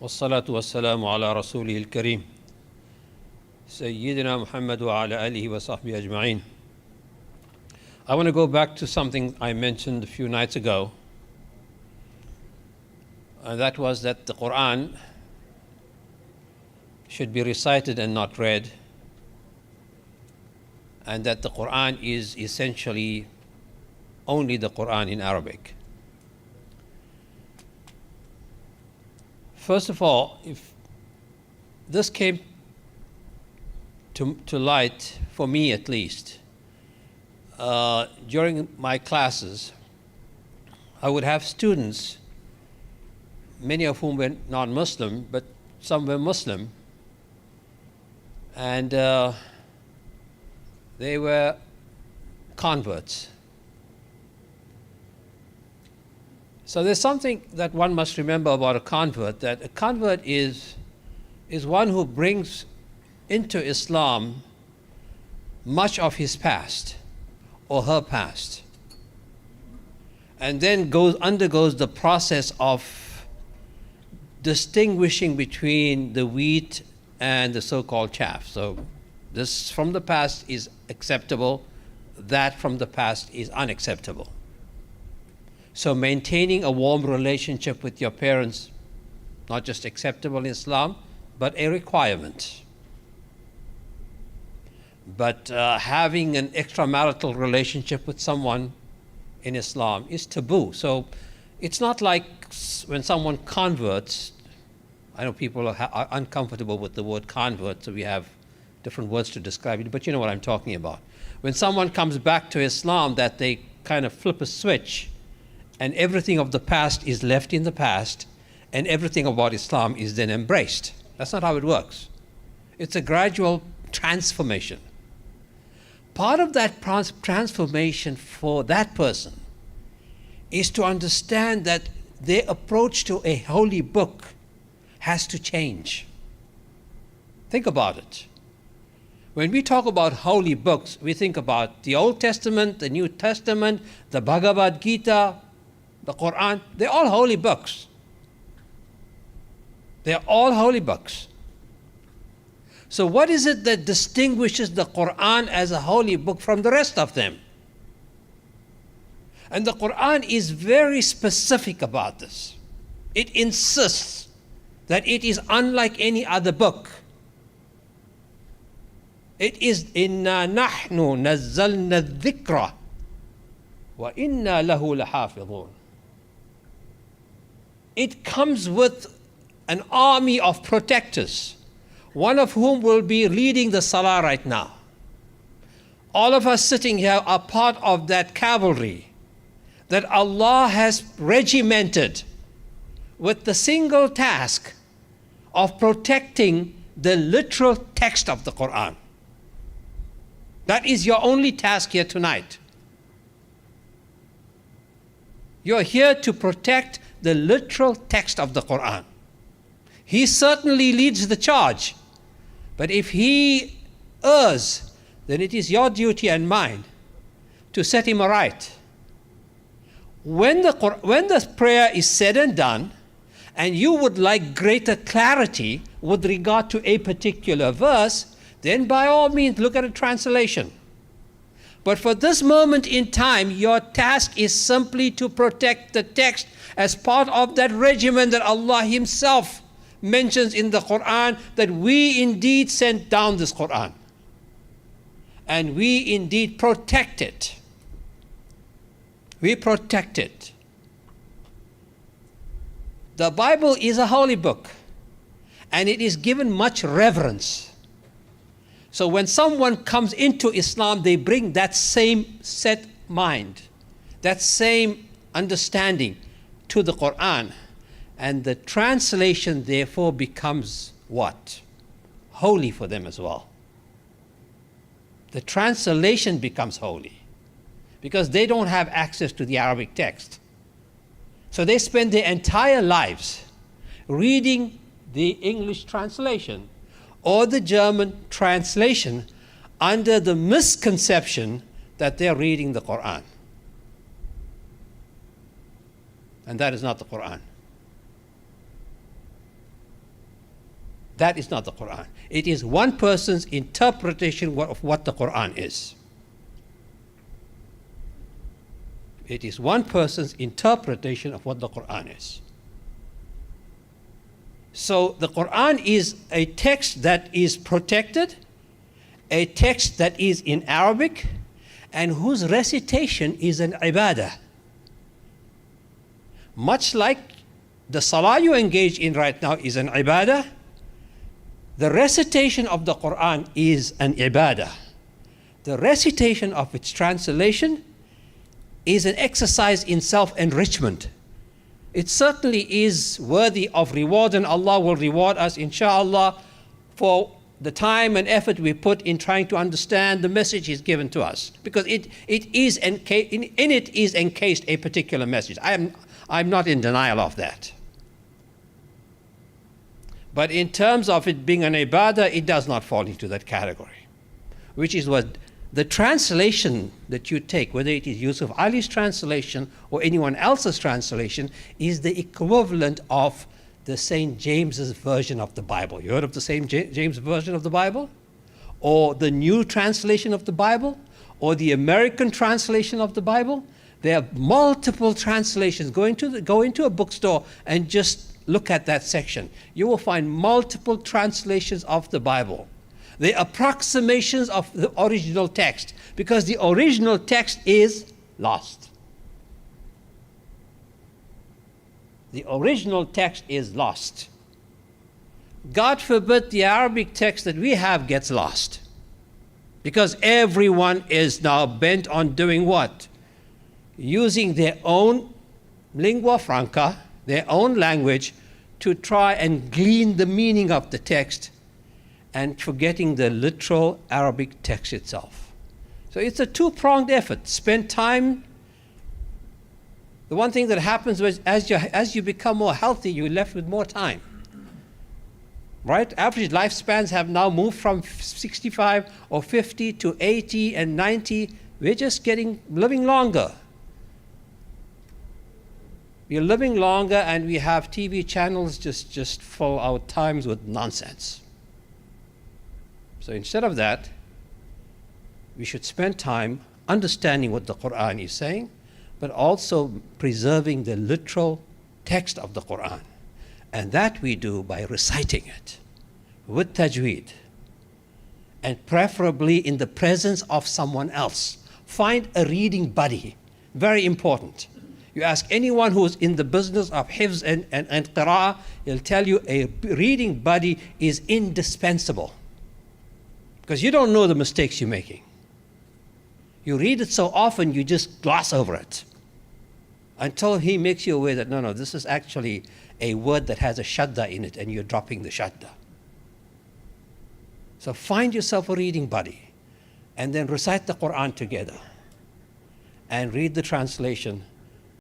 والصلاة والسلام على رسوله الكريم سيدنا محمد وعلى آله وصحبه أجمعين. I want to go back to something I mentioned a few nights ago, and that was that the Quran should be recited and not read, and that the Quran is essentially only the Quran in Arabic. First of all, if this came to light, for me at least, during my classes, I would have students, many of whom were non-Muslim, but some were Muslim, and they were converts. So there's something that one must remember about a convert, that a convert is one who brings into Islam much of his past or her past, and then undergoes the process of distinguishing between the wheat and the so-called chaff. So this from the past is acceptable, that from the past is unacceptable. So maintaining a warm relationship with your parents, not just acceptable in Islam, but a requirement. But having an extramarital relationship with someone in Islam is taboo. So it's not like when someone converts. I know people are uncomfortable with the word convert, so we have different words to describe it, but you know what I'm talking about. When someone comes back to Islam, that they kind of flip a switch, and everything of the past is left in the past, and everything about Islam is then embraced. That's not how it works. It's a gradual transformation. Part of that transformation for that person is to understand that their approach to a holy book has to change. Think about it. When we talk about holy books, we think about the Old Testament, the New Testament, the Bhagavad Gita, the Quran. They're all holy books. They're all holy books. So what is it that distinguishes the Quran as a holy book from the rest of them? And the Quran is very specific about this. It insists that it is unlike any other book. It is inna nahnu nazzalna dhikra wa inna lahu lahafidhun. It comes with an army of protectors, one of whom will be leading the salah right now. All of us sitting here are part of that cavalry that Allah has regimented with the single task of protecting the literal text of the Quran. That is your only task here tonight. You're here to protect the literal text of the Quran. He certainly leads the charge, but if he errs, then it is your duty and mine to set him aright. When the prayer is said and done, and you would like greater clarity with regard to a particular verse, then by all means look at a translation. But for this moment in time, your task is simply to protect the text as part of that regimen that Allah Himself mentions in the Quran, that we indeed sent down this Quran. And we indeed protect it. We protect it. The Bible is a holy book, and it is given much reverence. So when someone comes into Islam, they bring that same set mind, that same understanding to the Quran. And the translation therefore becomes what? Holy for them as well. The translation becomes holy because they don't have access to the Arabic text. So they spend their entire lives reading the English translation or the German translation under the misconception that they're reading the Quran. And that is not the Quran. That is not the Quran. It is one person's interpretation of what the Quran is. It is one person's interpretation of what the Quran is. So the Quran is a text that is protected, a text that is in Arabic, and whose recitation is an ibadah. Much like the salah you engage in right now is an ibadah, the recitation of the Quran is an ibadah. The recitation of its translation is an exercise in self-enrichment. It certainly is worthy of reward, and Allah will reward us, inshallah, for the time and effort we put in trying to understand the message He's given to us. Because in it is encased a particular message. I'm not in denial of that. But in terms of it being an ibadah, it does not fall into that category. Which is what the translation that you take, whether it is Yusuf Ali's translation or anyone else's translation, is the equivalent of the St. James's version of the Bible. You heard of the St. James version of the Bible? Or the new translation of the Bible? Or the American translation of the Bible? There are multiple translations. Go into a bookstore and just look at that section. You will find multiple translations of the Bible. The approximations of the original text, because the original text is lost. The original text is lost. God forbid the Arabic text that we have gets lost, because everyone is now bent on doing what? Using their own lingua franca, their own language, to try and glean the meaning of the text, and forgetting the literal Arabic text itself. So it's a two-pronged effort. Spend time. The one thing that happens is as you become more healthy, you're left with more time. Right? Average lifespans have now moved from 65 or 50 to 80 and 90. We're just living longer. We're living longer, and we have TV channels just fill our times with nonsense. So instead of that, we should spend time understanding what the Quran is saying, but also preserving the literal text of the Quran. And that we do by reciting it with tajweed, and preferably in the presence of someone else. Find a reading buddy, very important. You ask anyone who's in the business of hifz and qira'ah, he'll tell you a reading buddy is indispensable, because you don't know the mistakes you're making. You read it so often, you just gloss over it until he makes you aware that, no, this is actually a word that has a shadda in it, and you're dropping the shadda. So find yourself a reading buddy, and then recite the Quran together, and read the translation,